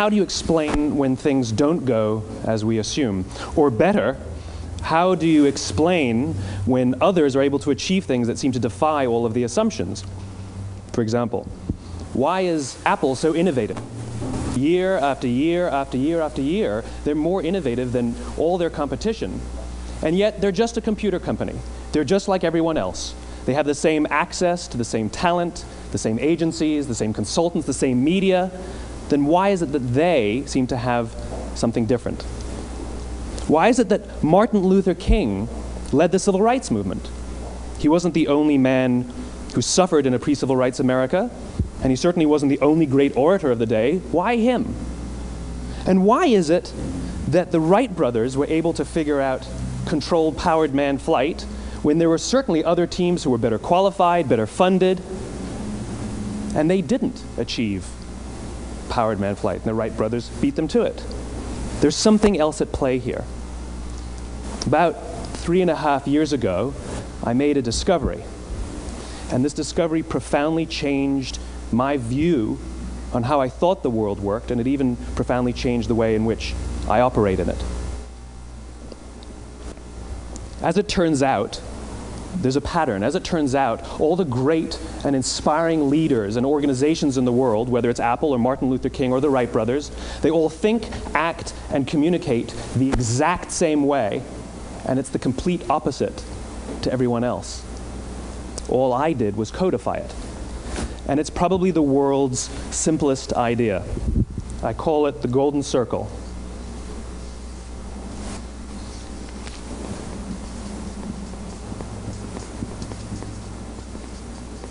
how do you explain when things don't go as we assume? Or better, how do you explain when others are able to achieve things that seem to defy all of the assumptions? For example, why is Apple so innovative? Year after year after year after year, they're more innovative than all their competition. And yet, they're just a computer company. They're just like everyone else. They have the same access to the same talent, the same agencies, the same consultants, the same media. Then why is it that they seem to have something different? Why is it that Martin Luther King led the civil rights movement? He wasn't the only man who suffered in a pre-civil rights America, and he certainly wasn't the only great orator of the day. Why him? And why is it that the Wright brothers were able to figure out controlled powered manned flight when there were certainly other teams who were better qualified, better funded, and they didn't achieve powered manned flight, and the Wright brothers beat them to it? There's something else at play here. About 3.5 years ago, I made a discovery. And this discovery profoundly changed my view on how I thought the world worked, and it even profoundly changed the way in which I operate in it. As it turns out, there's a pattern. As it turns out, all the great and inspiring leaders and organizations in the world, whether it's Apple or Martin Luther King or the Wright brothers, they all think, act, and communicate the exact same way, and it's the complete opposite to everyone else. All I did was codify it. And it's probably the world's simplest idea. I call it the golden circle.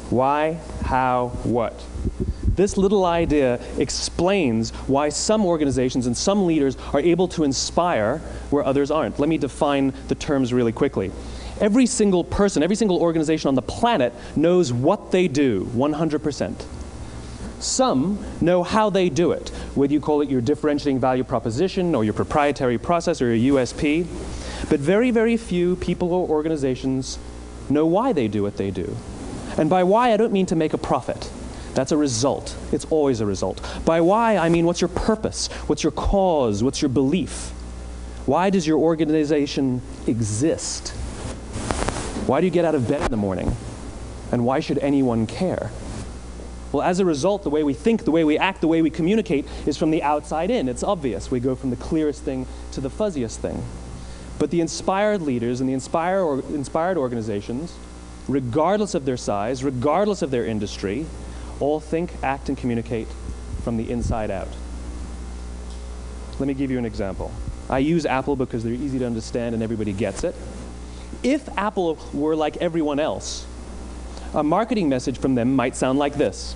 Why, how, what? This little idea explains why some organizations and some leaders are able to inspire where others aren't. Let me define the terms really quickly. Every single person, every single organization on the planet knows what they do, 100%. Some know how they do it, whether you call it your differentiating value proposition or your proprietary process or your USP. But very, very few people or organizations know why they do what they do. And by why, I don't mean to make a profit. That's a result. It's always a result. By why, I mean what's your purpose? What's your cause? What's your belief? Why does your organization exist? Why do you get out of bed in the morning? And why should anyone care? Well, as a result, the way we think, the way we act, the way we communicate is from the outside in. It's obvious. We go from the clearest thing to the fuzziest thing. But the inspired leaders and the inspired organizations, regardless of their size, regardless of their industry, all think, act, and communicate from the inside out. Let me give you an example. I use Apple because they're easy to understand and everybody gets it. If Apple were like everyone else, a marketing message from them might sound like this.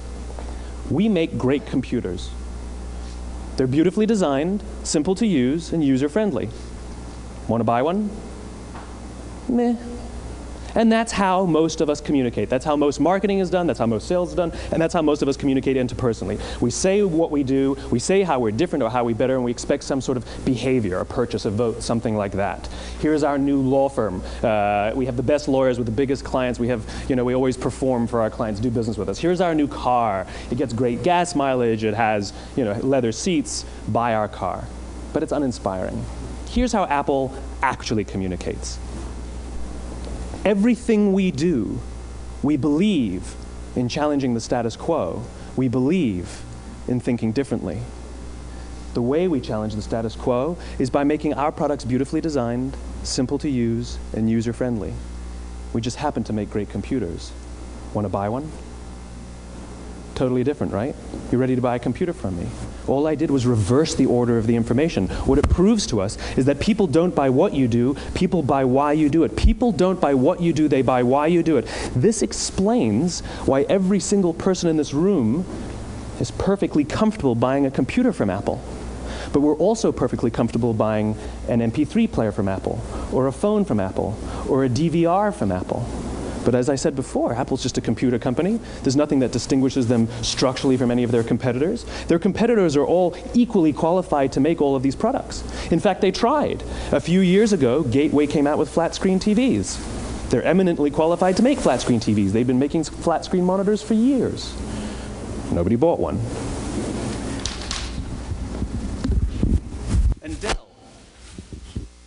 We make great computers. They're beautifully designed, simple to use, and user-friendly. Want to buy one? Meh. And that's how most of us communicate. That's how most marketing is done, that's how most sales is done, and that's how most of us communicate interpersonally. We say what we do, we say how we're different or how we're better, and we expect some sort of behavior, a purchase, a vote, something like that. Here's our new law firm. We have the best lawyers with the biggest clients. We have, we always perform for our clients, do business with us. Here's our new car. It gets great gas mileage. It has, leather seats. Buy our car. But it's uninspiring. Here's how Apple actually communicates. Everything we do, we believe in challenging the status quo. We believe in thinking differently. The way we challenge the status quo is by making our products beautifully designed, simple to use, and user-friendly. We just happen to make great computers. Want to buy one? Totally different, right? You're ready to buy a computer from me. All I did was reverse the order of the information. What it proves to us is that people don't buy what you do, people buy why you do it. People don't buy what you do, they buy why you do it. This explains why every single person in this room is perfectly comfortable buying a computer from Apple. But we're also perfectly comfortable buying an MP3 player from Apple, or a phone from Apple, or a DVR from Apple. But as I said before, Apple's just a computer company. There's nothing that distinguishes them structurally from any of their competitors. Their competitors are all equally qualified to make all of these products. In fact, they tried. A few years ago, Gateway came out with flat-screen TVs. They're eminently qualified to make flat-screen TVs. They've been making flat-screen monitors for years. Nobody bought one.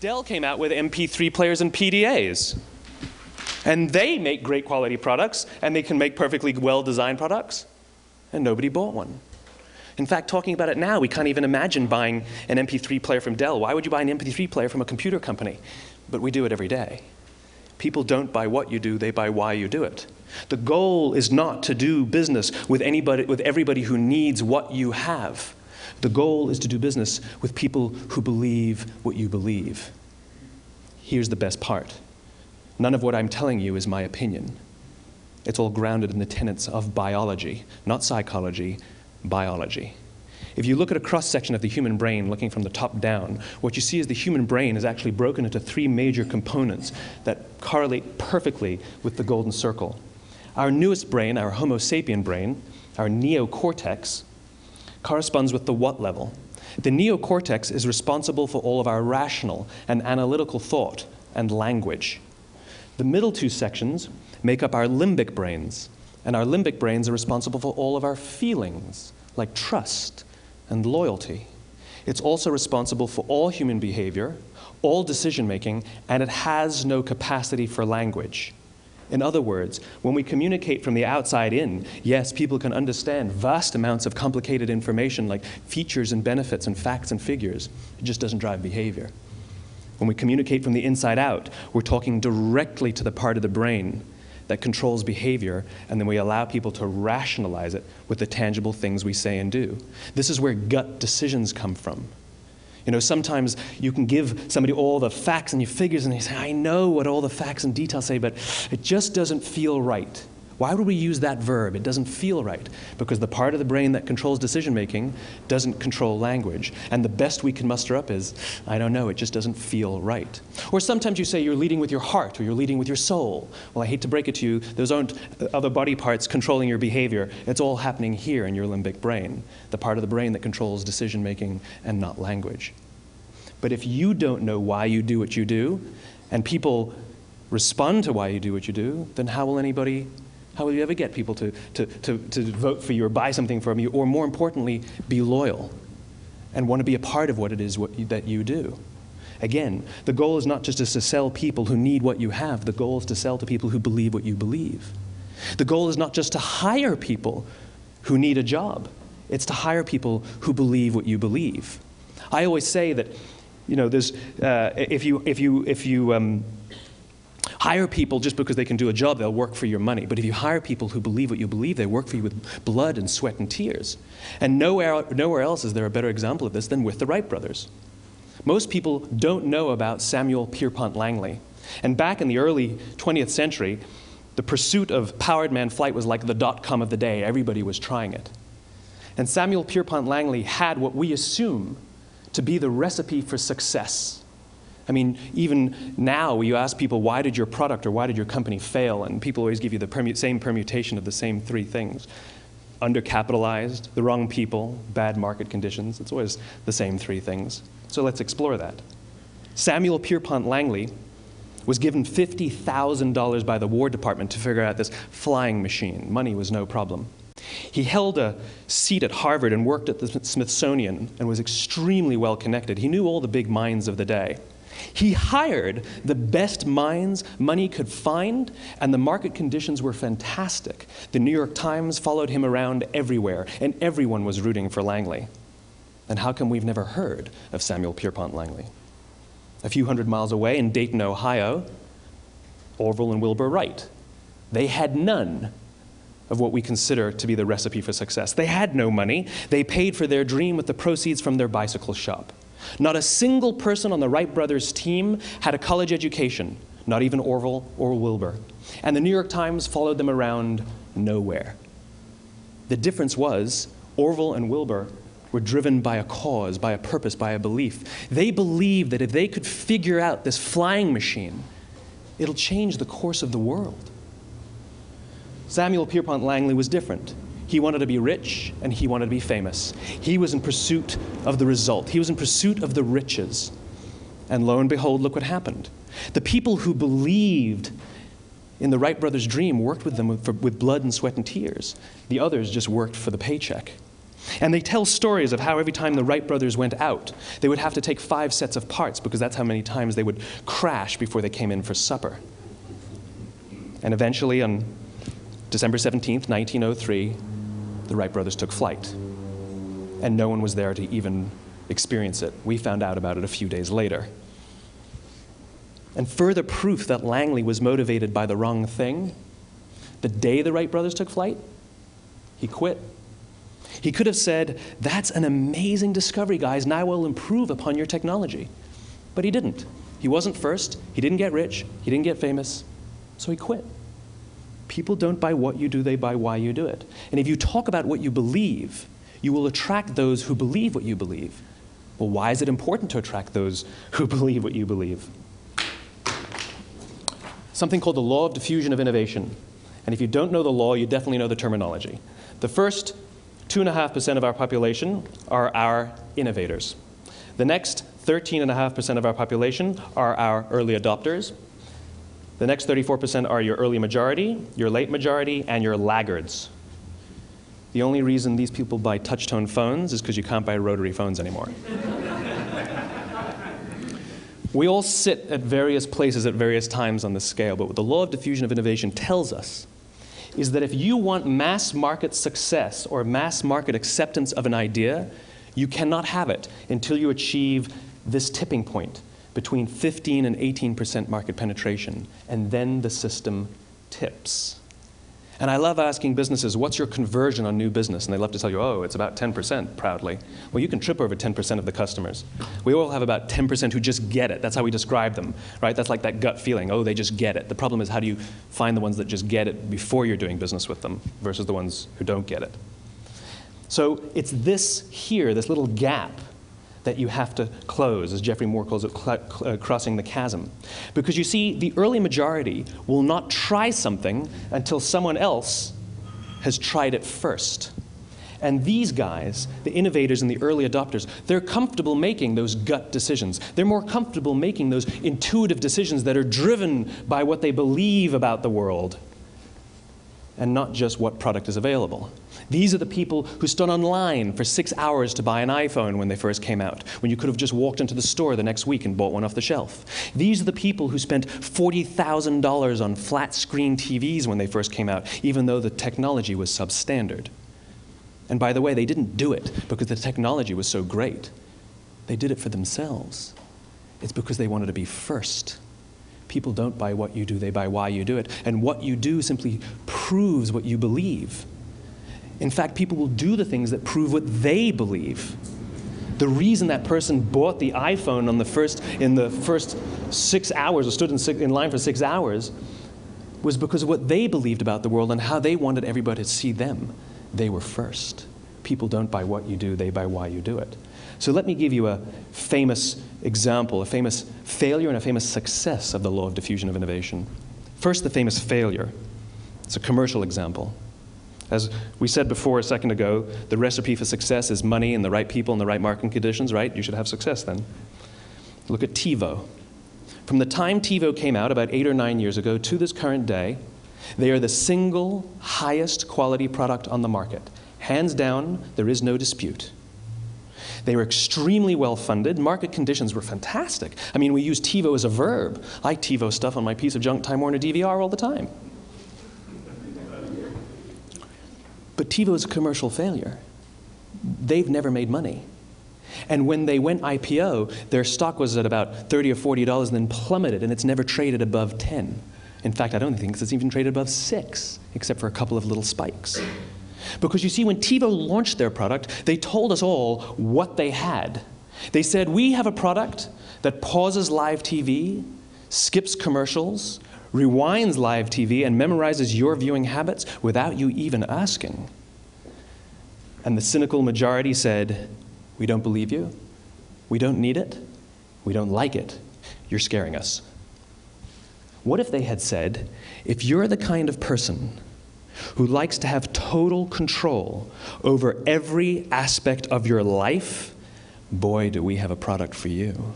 Dell came out with MP3 players and PDAs. And they make great quality products, and they can make perfectly well-designed products, and nobody bought one. In fact, talking about it now, we can't even imagine buying an MP3 player from Dell. Why would you buy an MP3 player from a computer company? But we do it every day. People don't buy what you do, they buy why you do it. The goal is not to do business with everybody who needs what you have. The goal is to do business with people who believe what you believe. Here's the best part. None of what I'm telling you is my opinion. It's all grounded in the tenets of biology, not psychology, biology. If you look at a cross-section of the human brain, looking from the top down, what you see is the human brain is actually broken into three major components that correlate perfectly with the golden circle. Our newest brain, our Homo sapien brain, our neocortex, corresponds with the what level. The neocortex is responsible for all of our rational and analytical thought and language. The middle two sections make up our limbic brains, and our limbic brains are responsible for all of our feelings, like trust and loyalty. It's also responsible for all human behavior, all decision-making, and it has no capacity for language. In other words, when we communicate from the outside in, yes, people can understand vast amounts of complicated information like features and benefits and facts and figures. It just doesn't drive behavior. When we communicate from the inside out, we're talking directly to the part of the brain that controls behavior, and then we allow people to rationalize it with the tangible things we say and do. This is where gut decisions come from. You know, sometimes you can give somebody all the facts and your figures, and they say, I know what all the facts and details say, but it just doesn't feel right. Why would we use that verb? It doesn't feel right. Because the part of the brain that controls decision-making doesn't control language. And the best we can muster up is, I don't know, it just doesn't feel right. Or sometimes you say you're leading with your heart or you're leading with your soul. Well, I hate to break it to you, those aren't other body parts controlling your behavior. It's all happening here in your limbic brain, the part of the brain that controls decision-making and not language. But if you don't know why you do what you do, and people respond to why you do what you do, then how will you ever get people to vote for you or buy something from you, or more importantly, be loyal and want to be a part of what it is that you do? Again, the goal is not just to sell people who need what you have. The goal is to sell to people who believe what you believe. The goal is not just to hire people who need a job. It's to hire people who believe what you believe. I always say that, you know, there's, if you hire people just because they can do a job, they'll work for your money. But if you hire people who believe what you believe, they work for you with blood and sweat and tears. And nowhere else is there a better example of this than with the Wright brothers. Most people don't know about Samuel Pierpont Langley. And back in the early 20th century, the pursuit of powered man flight was like the dot-com of the day. Everybody was trying it. And Samuel Pierpont Langley had what we assume to be the recipe for success. I mean, even now, you ask people, why did your product or why did your company fail? And people always give you the same permutation of the same three things. Undercapitalized, the wrong people, bad market conditions. It's always the same three things. So let's explore that. Samuel Pierpont Langley was given $50,000 by the War Department to figure out this flying machine. Money was no problem. He held a seat at Harvard and worked at the Smithsonian and was extremely well connected. He knew all the big minds of the day. He hired the best minds money could find, and the market conditions were fantastic. The New York Times followed him around everywhere, and everyone was rooting for Langley. And how come we've never heard of Samuel Pierpont Langley? A few hundred miles away in Dayton, Ohio, Orville and Wilbur Wright. They had none of what we consider to be the recipe for success. They had no money. They paid for their dream with the proceeds from their bicycle shop. Not a single person on the Wright brothers' team had a college education, not even Orville or Wilbur. And the New York Times followed them around nowhere. The difference was Orville and Wilbur were driven by a cause, by a purpose, by a belief. They believed that if they could figure out this flying machine, it'll change the course of the world. Samuel Pierpont Langley was different. He wanted to be rich, and he wanted to be famous. He was in pursuit of the result. He was in pursuit of the riches. And lo and behold, look what happened. The people who believed in the Wright brothers' dream worked with them with blood and sweat and tears. The others just worked for the paycheck. And they tell stories of how every time the Wright brothers went out, they would have to take 5 sets of parts because that's how many times they would crash before they came in for supper. And eventually, on December 17th, 1903, the Wright brothers took flight. And no one was there to even experience it. We found out about it a few days later. And further proof that Langley was motivated by the wrong thing, the day the Wright brothers took flight, he quit. He could have said, "That's an amazing discovery, guys. Now we'll improve upon your technology." But he didn't. He wasn't first. He didn't get rich. He didn't get famous. So he quit. People don't buy what you do, they buy why you do it. And if you talk about what you believe, you will attract those who believe what you believe. Well, why is it important to attract those who believe what you believe? Something called the law of diffusion of innovation. And if you don't know the law, you definitely know the terminology. The first 2.5% of our population are our innovators. The next 13.5% of our population are our early adopters. The next 34% are your early majority, your late majority, and your laggards. The only reason these people buy touch-tone phones is because you can't buy rotary phones anymore. We all sit at various places at various times on the scale, but what the law of diffusion of innovation tells us is that if you want mass market success or mass market acceptance of an idea, you cannot have it until you achieve this tipping point between 15 and 18% market penetration, and then the system tips. And I love asking businesses, what's your conversion on new business? And they love to tell you, oh, it's about 10%, proudly. Well, you can trip over 10% of the customers. We all have about 10% who just get it. That's how we describe them, right? That's like that gut feeling, oh, they just get it. The problem is, how do you find the ones that just get it before you're doing business with them versus the ones who don't get it? So it's this here, this little gap, that you have to close, as Geoffrey Moore calls it, crossing the chasm. Because you see, the early majority will not try something until someone else has tried it first. And these guys, the innovators and the early adopters, they're comfortable making those gut decisions. They're more comfortable making those intuitive decisions that are driven by what they believe about the world and not just what product is available. These are the people who stood online for 6 hours to buy an iPhone when they first came out, when you could have just walked into the store the next week and bought one off the shelf. These are the people who spent $40,000 on flat screen TVs when they first came out, even though the technology was substandard. And by the way, they didn't do it because the technology was so great. They did it for themselves. It's because they wanted to be first. People don't buy what you do, they buy why you do it. And what you do simply proves what you believe. In fact, people will do the things that prove what they believe. The reason that person bought the iPhone in the first 6 hours, or stood in line for 6 hours, was because of what they believed about the world and how they wanted everybody to see them. They were first. People don't buy what you do, they buy why you do it. So let me give you a famous example, a famous failure and a famous success of the law of diffusion of innovation. First, the famous failure. It's a commercial example. As we said before a second ago, the recipe for success is money and the right people and the right marketing conditions, right? You should have success then. Look at TiVo. From the time TiVo came out about 8 or 9 years ago to this current day, they are the single highest quality product on the market. Hands down, there is no dispute. They were extremely well funded. Market conditions were fantastic. I mean, we use TiVo as a verb. I TiVo stuff on my piece of junk Time Warner DVR all the time. But TiVo is a commercial failure. They've never made money. And when they went IPO, their stock was at about $30 or $40 and then plummeted, and it's never traded above 10. In fact, I don't think it's even traded above 6, except for a couple of little spikes. Because you see, when TiVo launched their product, they told us all what they had. They said, we have a product that pauses live TV, skips commercials, rewinds live TV, and memorizes your viewing habits without you even asking. And the cynical majority said, we don't believe you, we don't need it, we don't like it, you're scaring us. What if they had said, if you're the kind of person who likes to have total control over every aspect of your life, boy, do we have a product for you.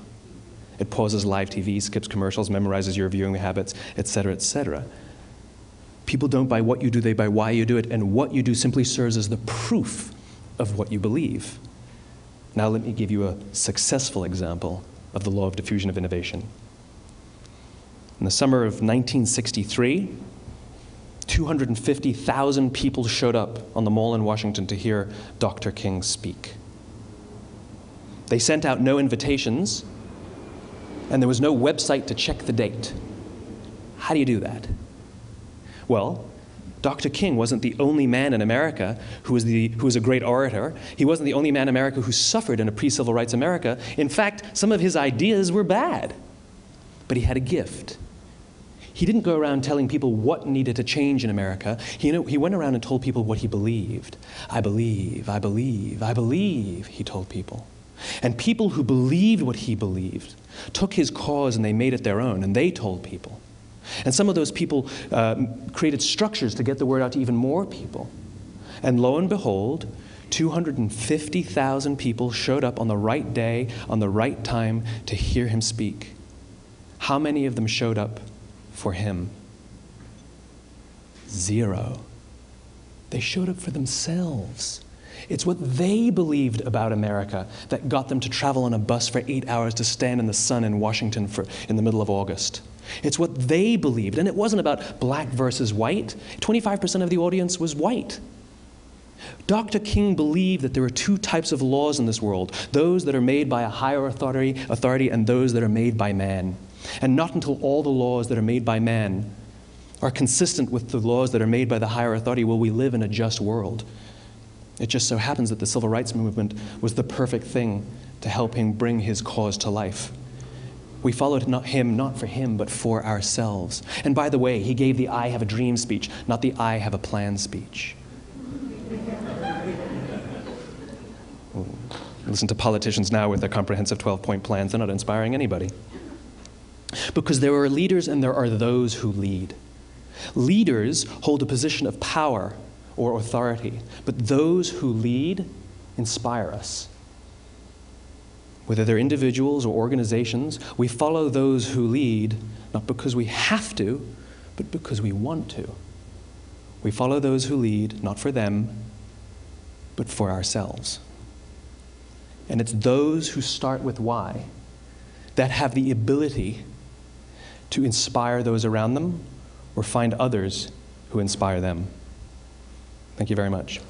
It pauses live TV, skips commercials, memorizes your viewing habits, etc., etc. People don't buy what you do, they buy why you do it, and what you do simply serves as the proof of what you believe. Now let me give you a successful example of the law of diffusion of innovation. In the summer of 1963, 250,000 people showed up on the Mall in Washington to hear Dr. King speak. They sent out no invitations, and there was no website to check the date. How do you do that? Well, Dr. King wasn't the only man in America who was a great orator. He wasn't the only man in America who suffered in a pre-civil rights America. In fact, some of his ideas were bad. But he had a gift. He didn't go around telling people what needed to change in America. He went around and told people what he believed. I believe, I believe, I believe, he told people. And people who believed what he believed took his cause and they made it their own, and they told people. And some of those people created structures to get the word out to even more people. And lo and behold, 250,000 people showed up on the right day, on the right time to hear him speak. How many of them showed up for him? 0. They showed up for themselves. It's what they believed about America that got them to travel on a bus for 8 hours to stand in the sun in Washington in the middle of August. It's what they believed, and it wasn't about black versus white. 25% of the audience was white. Dr. King believed that there are 2 types of laws in this world, those that are made by a higher authority and those that are made by man. And not until all the laws that are made by man are consistent with the laws that are made by the higher authority will we live in a just world. It just so happens that the civil rights movement was the perfect thing to help him bring his cause to life. We followed him not for him, but for ourselves. And by the way, he gave the I have a dream speech, not the I have a plan speech. Listen to politicians now with their comprehensive 12-point plans. They're not inspiring anybody. Because there are leaders and there are those who lead. Leaders hold a position of power or authority, but those who lead inspire us. Whether they're individuals or organizations, we follow those who lead, not because we have to, but because we want to. We follow those who lead, not for them, but for ourselves. And it's those who start with why that have the ability to inspire those around them or find others who inspire them. Thank you very much.